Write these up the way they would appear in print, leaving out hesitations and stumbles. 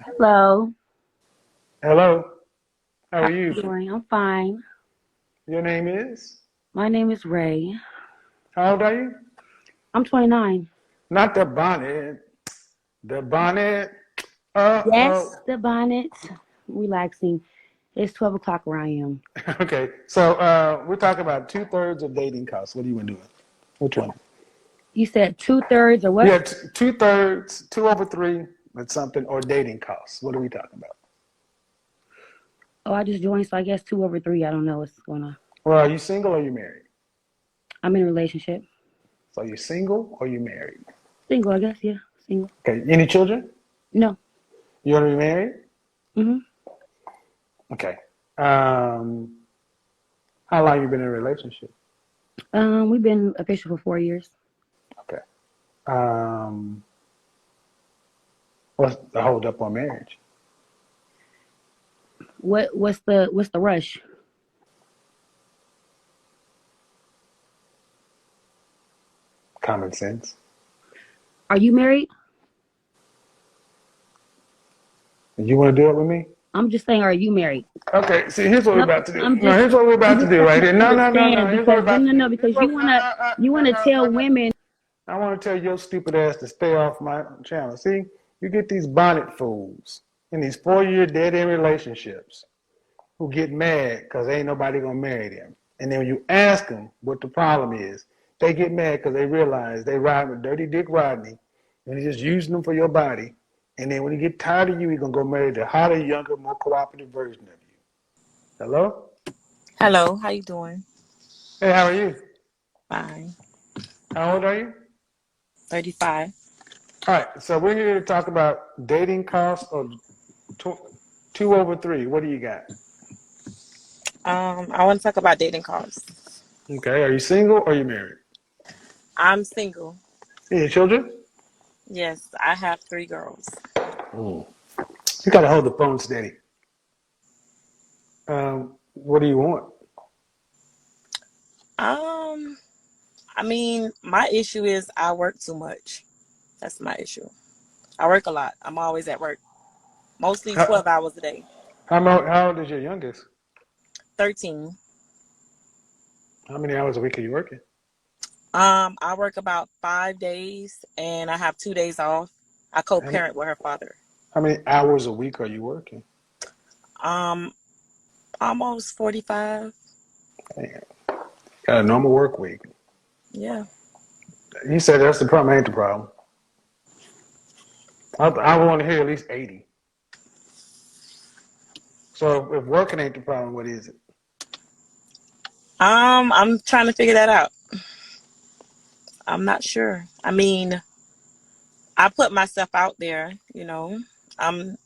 Hello. Hello, how How are you? you doing? I'm fine. Your name is? My name is Ray. How old are you? I'm 29. Not the bonnet. The bonnet. Uh-oh. Yes, the bonnet. Relaxing. It's 12 o'clock where I am. Okay, so we're talking about two-thirds of dating costs. What do you want to do? Which one? You said 2/3 or what? Yeah, two-thirds, two over three, that's something, or dating costs. What are we talking about? Oh, I just joined, so I guess 2/3. I don't know what's going on. Well, are you single or are you married? I'm in a relationship. So are you single or are you married? Single, I guess. Yeah, single. Okay, any children? No. You want to be married? hmm Okay. Um, how long you been in a relationship? We've been official for 4 years. Okay. Um, what's the hold up on marriage? What's the rush? Common sense. Are you married? You want to do it with me? I'm just saying, are you married? Okay. See, here's what we're No, about to do. I'm No, just here's what we're I'm about to just do trying right to here. No, no, no, no. understand Here's what we're because no, about to no, do. no, Here's because what, you no, wanna you no, wanna no, tell no, no. women. I want to tell your stupid ass to stay off my channel. See, you get these bonnet fools in these 4 year dead end relationships who get mad because ain't nobody gonna marry them. And then when you ask them what the problem is, they get mad because they realize they ride with Dirty Dick Rodney and he's just using them for your body. And then when you get tired of you, he's gonna go marry the hotter, younger, more cooperative version of you. Hello? Hello, how you doing? Hey, how are you? Fine. How old are you? 35. All right, so we're here to talk about dating costs of two over three. What do you got? I want to talk about dating costs. Okay, are you single or are you married? I'm single. Any children? Yes, I have 3 girls. Mm. You gotta hold the phone steady. What do you want? Um, I mean, my issue is I work too much. That's my issue. I work a lot. I'm always at work. Mostly How, 12 hours a day. how old is your youngest? 13. How many hours a week are you working? I work about 5 days and I have 2 days off. I How many, co-parent with her father. how many hours a week are you working? Um, Almost 45. Damn. Got a normal work week. Yeah. You said that's the problem, ain't the problem. I want to hear at least 80. So if working ain't the problem, what is it? I'm trying to figure that out. I'm not sure. I mean, I put myself out there, you know. I'm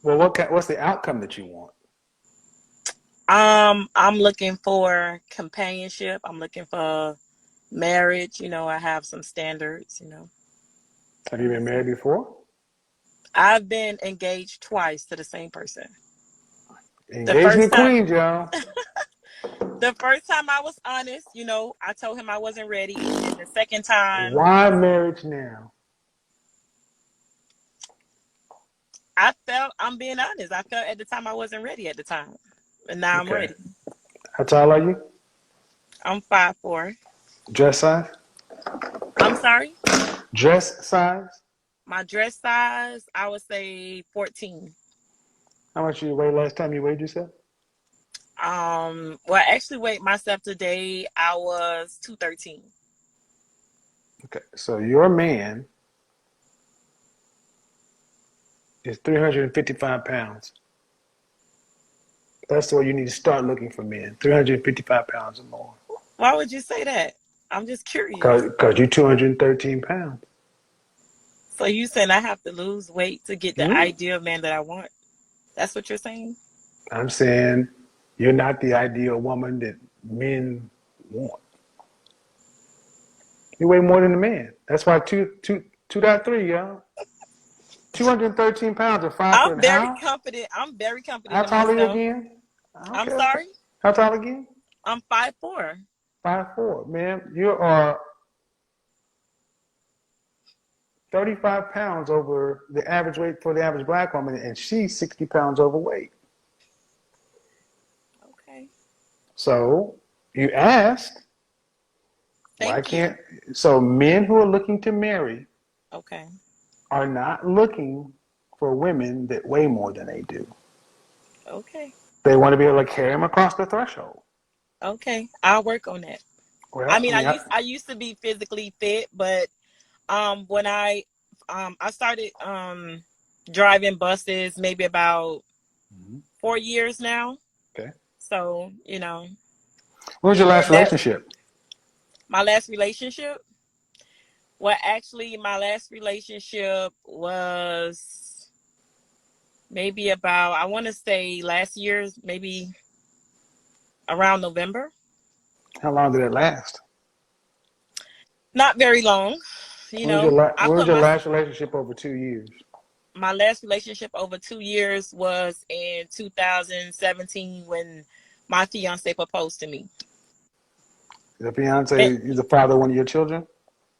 Well, what's the outcome that you want? I'm looking for companionship. I'm looking for marriage, I have some standards. Have you been married before? I've been engaged twice to the same person. The first Engagement time queens, y'all. the first time I was honest, I told him I wasn't ready, and then the second time Why marriage now? I'm being honest. I felt at the time I wasn't ready at the time. And now I'm Okay. ready. How tall are you? I'm 5'4". Dress size? I'm sorry. Dress size? My dress size, I would say 14. How much you weigh last time you weighed yourself? Well, I actually weighed myself today. I was 213. Okay, so your man is 355 pounds. That's where you need to start looking for men. 355 pounds or more. Why would you say that? I'm just curious. Because you're 213 pounds. So you saying I have to lose weight to get the Hmm? ideal man that I want? That's what you're saying? I'm saying you're not the ideal woman that men want. You weigh more than a man. That's why 2.3, y'all. 213 pounds or 5 foot. I'm And very how? confident. I'm very How confident in tall are you myself. again? I'm Okay. sorry. How tall again? I'm 5'4". 5'4". Man, you are 35 pounds over the average weight for the average black woman, and she's 60 pounds overweight. Okay. So you asked, why Thank you. can't, so men who are looking to marry Okay. are not looking for women that weigh more than they do. Okay. They want to be able to carry them across the threshold. Okay. I'll work on that. I Well, I mean, mean, I used to be physically fit, but when I started driving buses maybe about 4 years now. okay. So, you know, What was your last and that relationship? my last relationship. Well, actually, my last relationship was maybe about, I want to say last year, maybe around November. How long did it last? Not very long. You When was know, I when was put your last relationship over 2 years? my last relationship over 2 years was in 2017 when my fiance proposed to me. The fiance And is the father of one of your children?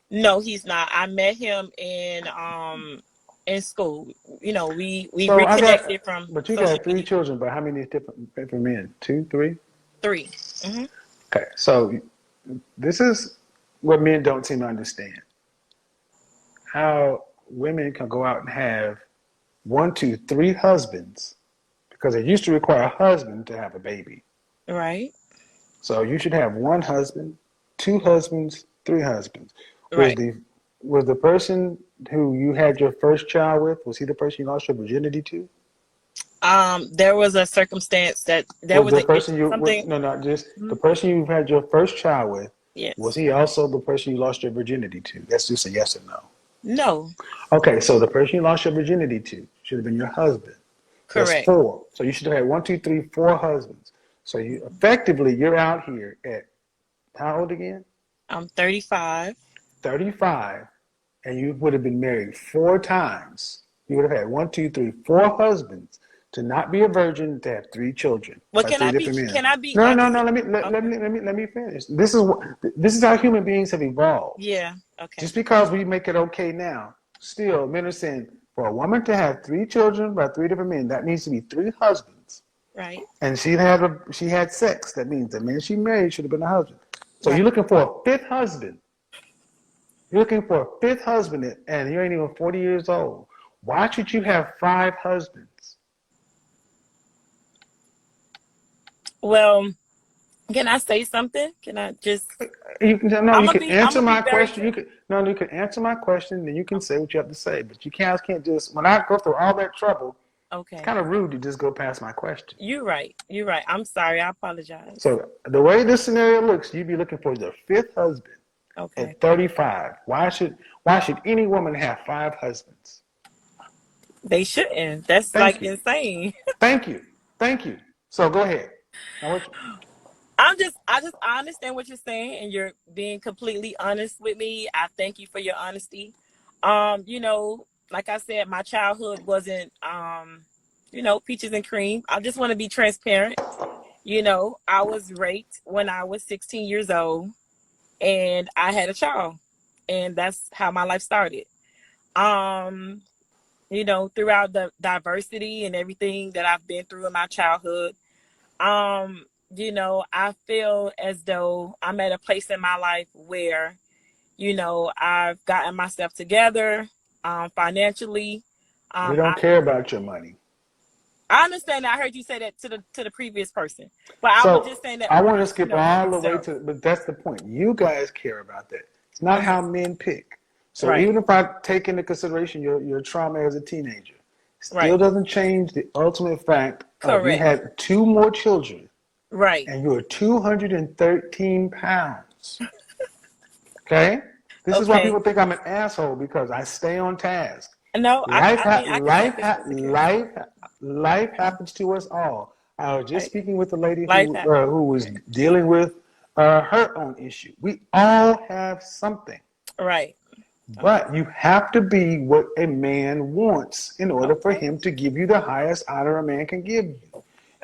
no, he's not. I met him in school. You know, we So I got, reconnected from but you social got three media. children, but how many different men? Two, three? 3. Hmm. Okay, so this is what men don't seem to understand. How women can go out and have one, two, three husbands because it used to require a husband to have a baby. Right. So you should have one husband, two husbands, three husbands. Was Right. the was the person who you had your first child with, was he the person you lost your virginity to? There was a circumstance that there Was was the a person you something. no, not just the Mhm. person you had your first child with, was Yes. he also the person you lost your virginity to? That's just a yes or no. No. Okay, so the person you lost your virginity to should have been your husband. That's Correct. four. So you should have had one, two, three, four husbands. So you effectively you're out here at how old again? I'm 35. 35, and you would have been married four times. You would have had one, two, three, four husbands to not be a virgin to have three children Well, by three different men. can I be No, no, honest? no. Okay. Let me finish. This is how human beings have evolved. Yeah. Okay. Just because we make it okay now, still men are saying for a woman to have three children by three different men, that needs to be three husbands. Right. And she had sex. That means the man she married should have been a husband. So Right. you're looking for a fifth husband. You're looking for a fifth husband, and you ain't even 40 years old. Why should you have five husbands? Well, can I say something? Can I just? You can no, you can I'm answer gonna be my very question. true. You can answer my question, then you can say what you have to say. But you can't just when I go through all that trouble, it's Okay. kind of rude to just go past my question. You're right. You're right. I'm sorry. I apologize. So the way this scenario looks, you'd be looking for your fifth husband Okay. at 35. Why should any woman have five husbands? They shouldn't. That's Thank like you. insane. Thank you. Thank you. So go ahead. Now what I understand what you're saying, and you're being completely honest with me. I thank you for your honesty. You know, like I said, my childhood wasn't, peaches and cream. I just want to be transparent. You know, I was raped when I was 16 years old, and I had a child, and that's how my life started. Um, throughout the diversity and everything that I've been through in my childhood, I feel as though I'm at a place in my life where, I've gotten myself together, financially. We I don't care about your money. I understand that. I heard you say that to the previous person, but I was So just saying that I want to for skip for all the way myself. to, but that's the point. You guys care about that. It's not Okay. how men pick. So Right. even if I take into consideration your trauma as a teenager, still Right. doesn't change the ultimate fact of you Correct. had two more children Right. and you were 213 pounds. Okay? This is why Okay. people think I'm an asshole because I stay on task. No, Life, I mean I can take responsibility. life happens to us all. I was just Right. speaking with a lady Life happens. who was dealing with her own issue. We all have something, Right. Okay. but you have to be what a man wants in order for Okay. him to give you the highest honor a man can give you.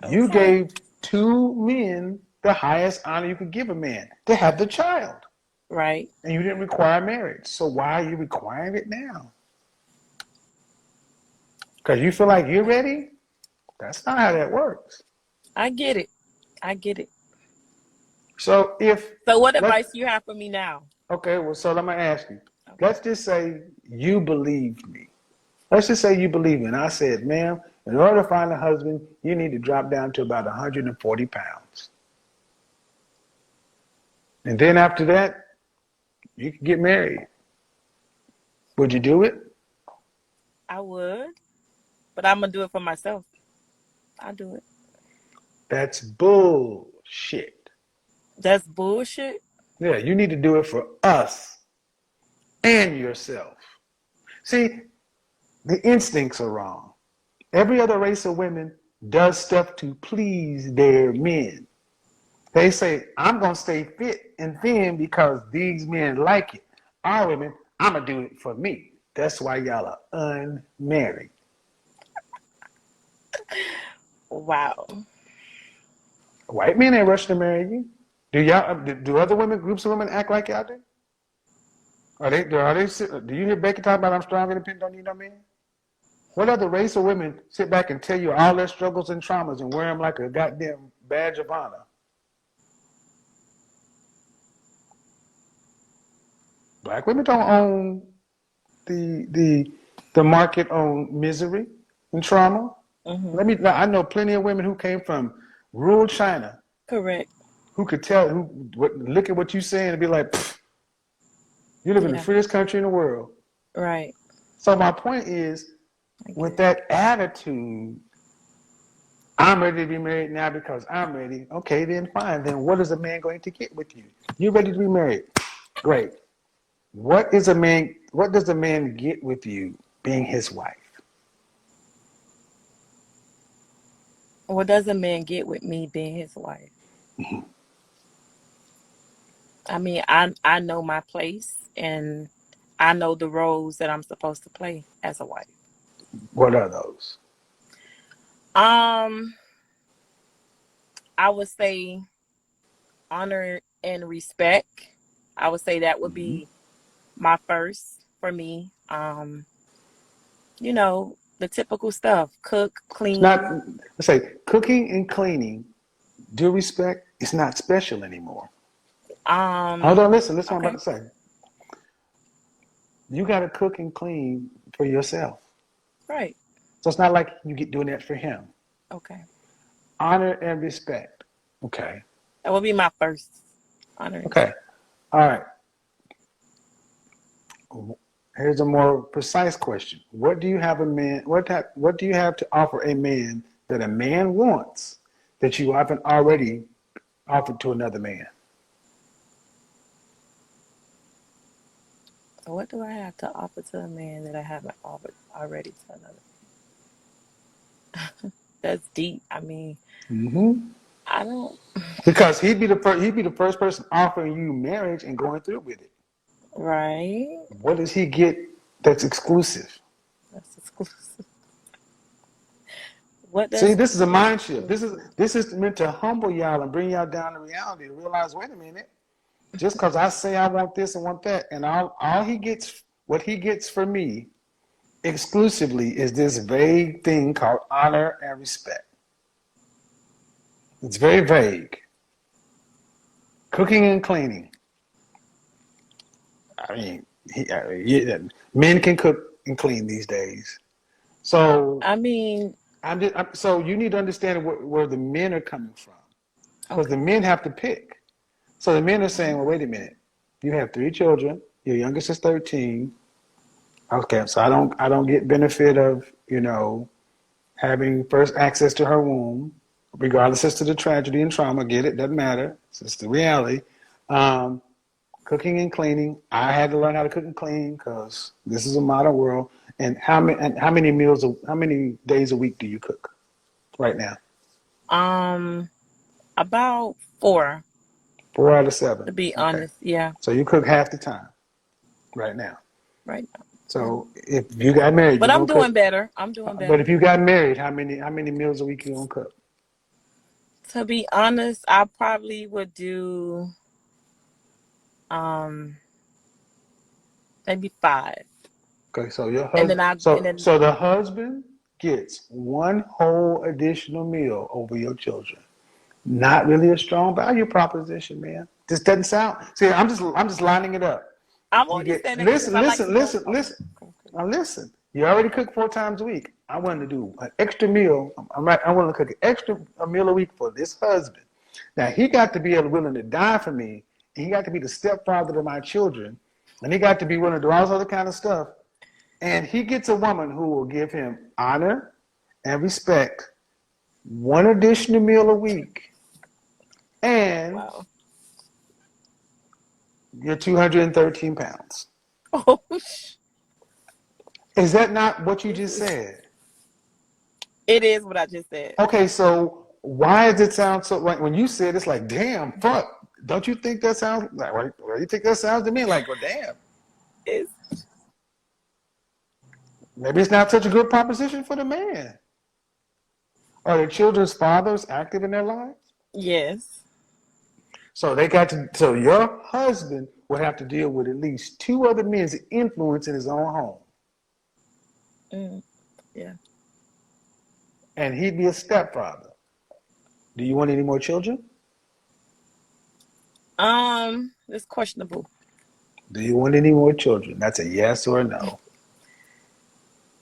You Okay. gave two men the highest honor you could give a man to have the child. Right. And you didn't require marriage. So why are you requiring it now? Because you feel like you're ready? That's not how that works. I get it. I get it. So So what advice do you have for me now? okay, well, so let me ask you. Okay. Let's just say you believed me. Let's just say you believe me. And I said, ma'am, in order to find a husband, you need to drop down to about 140 pounds. And then after that, you can get married. Would you do it? I would, but I'm gonna do it for myself. I'll do it. That's bullshit. That's bullshit. Yeah, you need to do it for us and yourself. See, the instincts are wrong. Every other race of women does stuff to please their men. They say, I'm going to stay fit and thin because these men like it. Our women, I'm going to do it for me. That's why y'all are unmarried. Wow. White men ain't rushing to marry you. Do other women, groups of women act like y'all do? Do you hear Becky talk about I'm strong, independent, don't need no man? What other race of women sit back and tell you all their struggles and traumas and wear them like a goddamn badge of honor? Black women don't own the market on misery and trauma. Mm-hmm. I know plenty of women who came from rural China. Correct. Who could tell, look at what you're saying and be like, you live in the freest country in the world. Right. So my point is, with that attitude, I'm ready to be married now because I'm ready. Okay, then fine. Then what is a man going to get with you? You're ready to be married. Great. What does a man get with you being his wife? What does a man get with me being his wife? I mean, I know my place and I know the roles that I'm supposed to play as a wife. What are those? I would say honor and respect. I would say that would be my first for me. The typical stuff: cook, clean. Let's say cooking and cleaning. Due respect, it's not special anymore. Hold on, listen what I'm about to say. You got to cook and clean for yourself. Right. So it's not like you get doing that for him. Okay. Honor and respect. Okay. That would be my first. Honor. Okay. All right. Here's a more precise question. What do you have to offer a man that a man wants that you haven't already offered to another man? What do I have to offer to a man that I haven't offered already to another man? That's deep. I mean, I don't. Because he'd be the first person offering you marriage and going through with it. Right. What does he get that's exclusive? That's exclusive. See, this is a mind shift. This is meant to humble y'all and bring y'all down to reality to realize, wait a minute, just because I say I want this and want that, and all he gets, what he gets for me exclusively is this vague thing called honor and respect. It's very vague. Cooking and cleaning. I mean, men can cook and clean these days. So I mean, so you need to understand where the men are coming from, because the men have to pick. So the men are saying, well, wait a minute, you have 3 children, your youngest is 13. Okay, so I don't get benefit of having first access to her womb, regardless as to the tragedy and trauma. Get it? Doesn't matter. It's the reality. Cooking and cleaning. I had to learn how to cook and clean because this is a modern world. And how many days a week do you cook right now? About 4. 4 out of 7. To be honest, yeah. So you cook half the time right now. Right now. So if you got married, but I'm doing better. But if you got married, how many meals a week you gonna cook? To be honest, I probably would do maybe 5. Okay, so your And then husband, so the husband gets one whole additional meal over your children. Not really a strong value proposition, man. This doesn't sound. See, I'm just lining it up. I'm You only get saying that because I like to go. listen. Now listen. You already cook 4 times a week. I want to do an extra meal. I want to cook an extra meal a week for this husband. Now he got to be willing to die for me. And he got to be the stepfather to my children, and he got to be willing to do all this other kind of stuff. And he gets a woman who will give him honor and respect, one additional meal a week, and Wow. you're 213 pounds. Oh, Is that not what you just said? it is what I just said. Okay, so why does it sound so like when you said it's like, damn, fuck. Don't you think that sounds like, what do you think that sounds to me? Like, well, damn. It's, Maybe it's not such a good proposition for the man. Are the children's fathers active in their lives? yes. So so your husband would have to deal with at least 2 other men's influence in his own home. Yeah. And he'd be a stepfather. Do you want any more children? It's questionable. Do you want any more children? That's a yes or a no.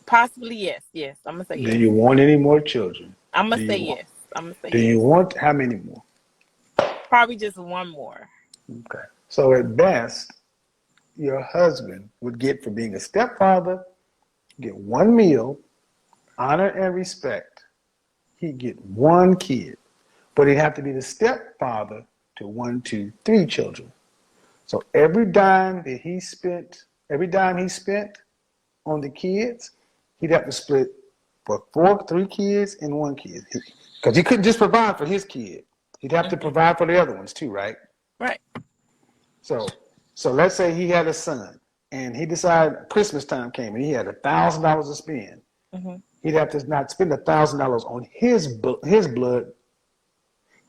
Possibly yes. Yes. I'm gonna say yes. Do you want any more children? I'm gonna say yes. I'm gonna say Do you want how many more? probably just 1 more. Okay. So at best, your husband would get, for being a stepfather, get 1 meal, honor and respect. He'd get 1 kid. But he'd have to be the stepfather to 1, 2, 3 children. So every dime he spent on the kids, he'd have to split for 3 kids and 1 kid. Because he couldn't just provide for his kid. He'd have to provide for the other ones too, right? Right. So let's say he had a son, and he decided Christmas time came, and he had $1,000 to spend. Mm-hmm. He'd have to not spend $1,000 on his blood.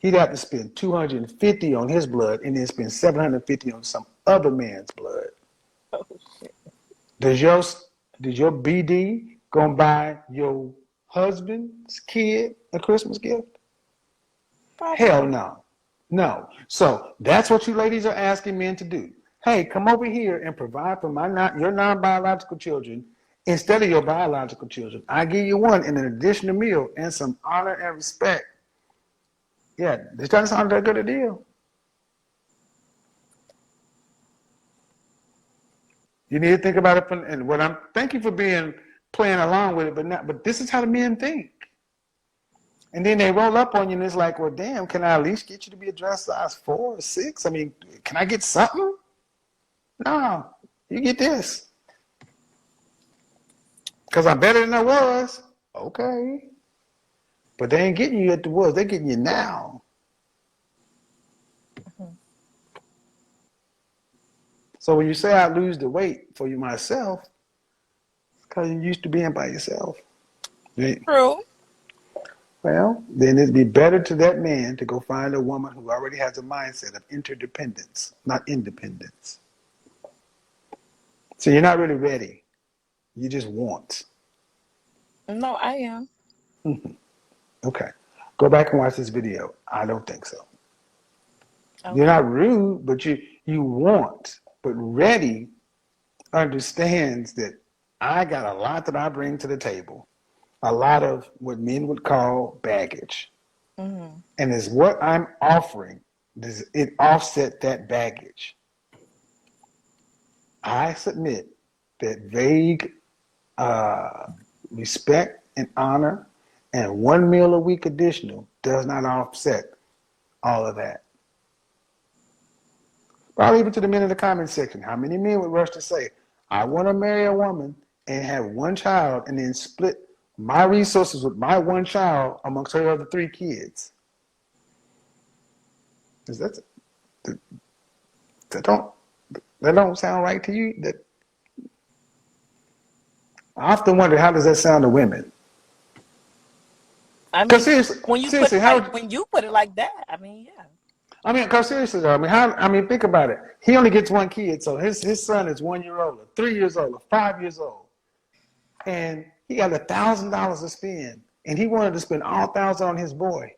He'd have to spend $250 on his blood, and then spend $750 on some other man's blood. Oh shit. Does your BD gonna buy your husband's kid a Christmas gift? Probably. Hell no. No. So that's what you ladies are asking men to do. Hey, come over here and provide for your non-biological children instead of your biological children. I give you 1 and an additional meal and some honor and respect. Yeah, this doesn't sound that good a deal. You need to think about it and thank you for playing along with it, but this is how the men think. And then they roll up on you and it's like, well, damn, can I at least get you to be a dress size 4 or 6? I mean, can I get something? No, you get this. Because I'm better than I was. Okay. But they ain't getting you at the was. They're getting you now. Mm-hmm. So when you say I lose the weight for you myself, it's because you're used to being by yourself. Right? True. Well, then it'd be better to that man to go find a woman who already has a mindset of interdependence, not independence. So you're not really ready. You just want. No, I am. Mm-hmm. Okay. Go back and watch this video. I don't think so. Okay. You're not rude, but you want. But ready understands that I got a lot that I bring to the table. A lot of what men would call baggage. Mm-hmm. And is what I'm offering, does it offset that baggage? I submit that vague respect and honor and 1 meal a week additional does not offset all of that. But I'll leave it to the men in the comment section. How many men would rush to say, I want to marry a woman and have 1 child and then split my resources with my 1 child amongst her other 3 kids? That don't sound right to you? That I often wonder, how does that sound to women? I mean, seriously, when you put it like that, I mean, yeah. I mean, cause seriously though, I mean, think about it. He only gets one kid, so his son is 1 year old, or 3 years old, or 5 years old, and he got $1,000 to spend, and he wanted to spend all 1,000 on his boy.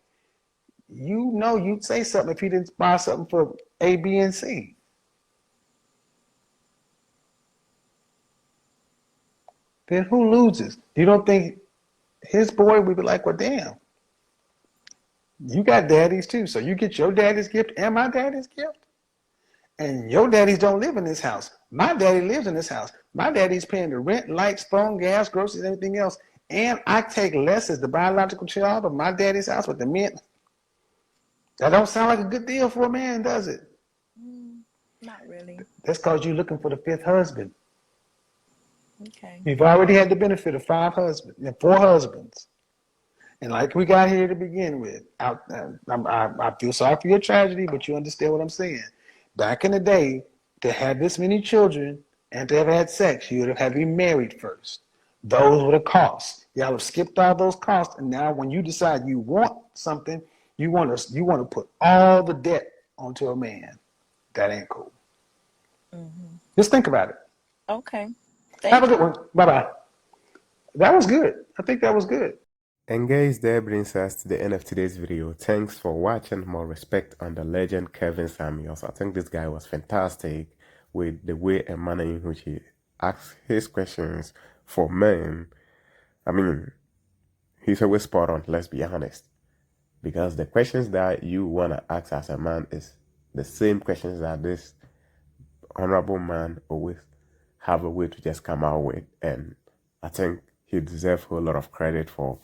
You know, you'd say something if he didn't buy something for A, B, and C. Then who loses? You don't think his boy would be like, well, damn, you got daddies too, so you get your daddy's gift and my daddy's gift? And your daddies don't live in this house. My daddy lives in this house. My daddy's paying the rent, lights, phone, gas, groceries, everything else. And I take less as the biological child of my daddy's house with the men. That don't sound like a good deal for a man, does it? Not really. That's because you're looking for the fifth husband. Okay. You've already had the benefit of 4 husbands. And like we got here to begin with, I feel sorry for your tragedy, but you understand what I'm saying. Back in the day, to have this many children and to have had sex, you would have had to be married first. Those were the costs. Y'all have skipped all those costs, and now when you decide you want something, you want to put all the debt onto a man. That ain't cool. Mm-hmm. Just think about it. Okay. Have a good one. Bye-bye. That was good. I think that was good. And guys, that brings us to the end of today's video. Thanks for watching. More respect on the legend Kevin Samuels. I think this guy was fantastic with the way and manner in which he asks his questions for men. I mean, he's always spot on, let's be honest. Because the questions that you want to ask as a man is the same questions that this honorable man always have a way to just come out with. And I think he deserves a whole lot of credit for,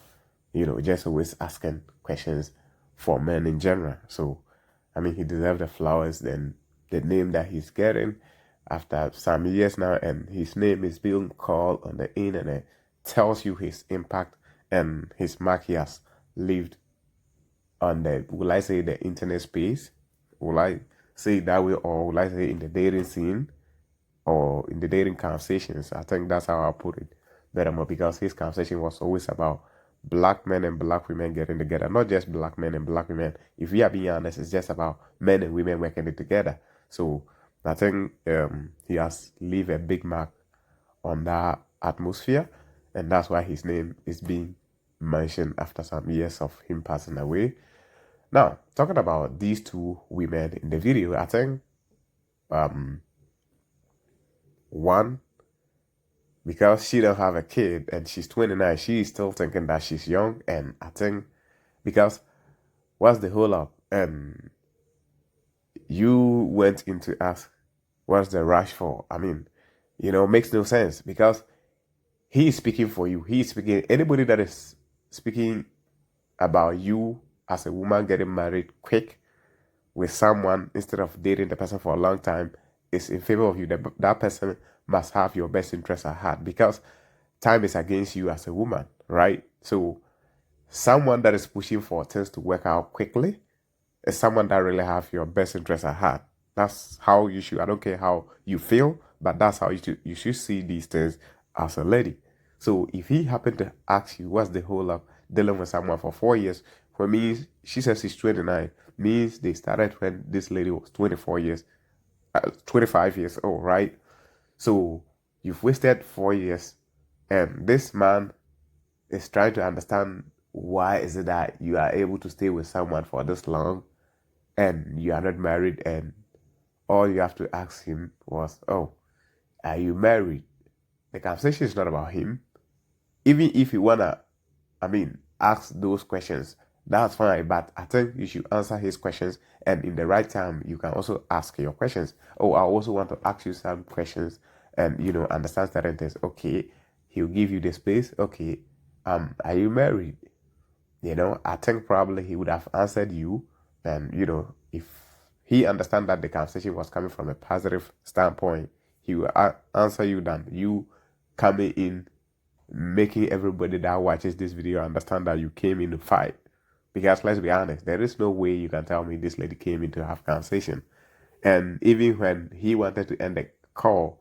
you know, just always asking questions for men in general. So, I mean, he deserves the flowers. Then the name that he's getting after some years now, and his name is being called on the internet, tells you his impact and his mark he has lived on the, will I say, the internet space? Will I say it that way, or will I say in the dating scene or in the dating conversations? I think that's how I put it better more, because his conversation was always about black men and black women getting together, not just black men and black women. If we are being honest, it's just about men and women working it together. So I think he has leave a big mark on that atmosphere, and that's why his name is being mentioned after some years of him passing away. Now, talking about these 2 women in the video, I think one, because she don't have a kid and she's 29, she is still thinking that she's young. And I think because what's the whole up? And you went in to ask, what's the rush for? I mean, you know, makes no sense, because he is speaking for you. He is speaking, anybody that is speaking about you as a woman getting married quick with someone instead of dating the person for a long time is in favor of you. That person must have your best interest at heart, because time is against you as a woman, right? So someone that is pushing for things to work out quickly is someone that really have your best interest at heart. That's how you should, I don't care how you feel, but that's how you should see these things as a lady. So if he happened to ask you, what's the whole up dealing with someone for 4 years, for me, she says she's 29, means they started when this lady was 25 years old, right? So you've wasted 4 years, and this man is trying to understand why is it that you are able to stay with someone for this long and you are not married, and all you have to ask him was, oh, are you married? The conversation is not about him. Even if you wanna, I mean, ask those questions, that's fine, but I think you should answer his questions, and in the right time you can also ask your questions. Oh, I also want to ask you some questions, and you know, understand certain things. Okay, he'll give you the space. Okay, are you married? You know, I think probably he would have answered you, and you know, if he understand that the conversation was coming from a positive standpoint, he will answer you than you coming in making everybody that watches this video understand that you came in to fight. Because let's be honest, there is no way you can tell me this lady came in to have conversation. And even when he wanted to end the call,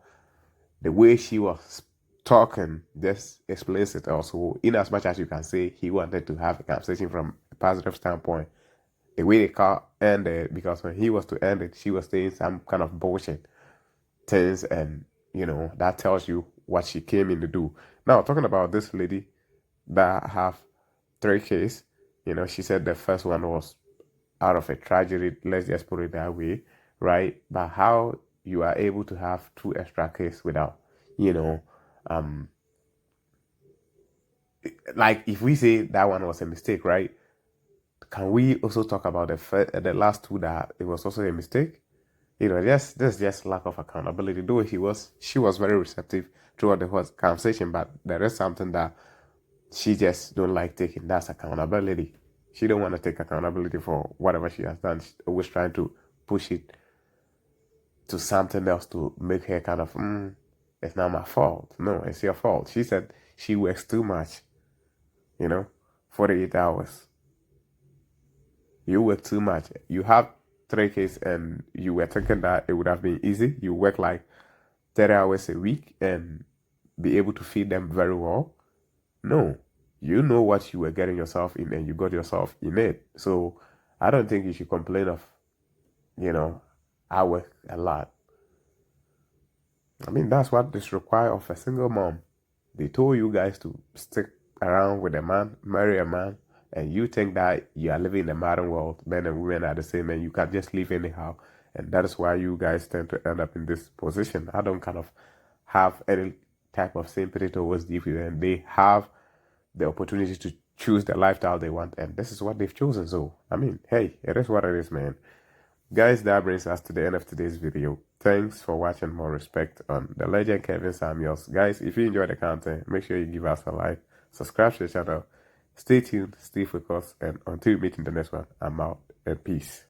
the way she was talking just explains it also. In as much as you can say he wanted to have a conversation from a positive standpoint, the way the car ended, because when he was to end it, she was saying some kind of bullshit things, and that tells you what she came in to do. Now, talking about this lady that have 3 kids, she said the first one was out of a tragedy, let's just put it that way, right? But how you are able to have 2 extra kids without, like if we say that one was a mistake, right? Can we also talk about the last 2 that it was also a mistake? There's just lack of accountability. Though she was very receptive throughout the whole conversation, but there is something that she just don't like taking. That's accountability. She don't want to take accountability for whatever she has done. She's always trying to push it to something else to make her kind of, it's not my fault. No, it's your fault. She said she works too much, 48 hours. You work too much. You have 3 kids and you were thinking that it would have been easy. You work like 30 hours a week and be able to feed them very well. No, you know what you were getting yourself in and you got yourself in it. So I don't think you should complain of, I work a lot. I mean, that's what is required of a single mom. They told you guys to stick around with a man, marry a man, and you think that you are living in a modern world, men and women are the same, and you can just live anyhow. And that is why you guys tend to end up in this position. I don't kind of have any type of sympathy towards these people, and they have the opportunity to choose the lifestyle they want, and this is what they've chosen. So, I mean, hey, it is what it is, man. Guys, that brings us to the end of today's video. Thanks for watching. More respect on the legend Kevin Samuels. Guys, if you enjoyed the content, make sure you give us a like, subscribe to the channel, stay tuned, stay focused, and until we meet in the next one, I'm out, and peace.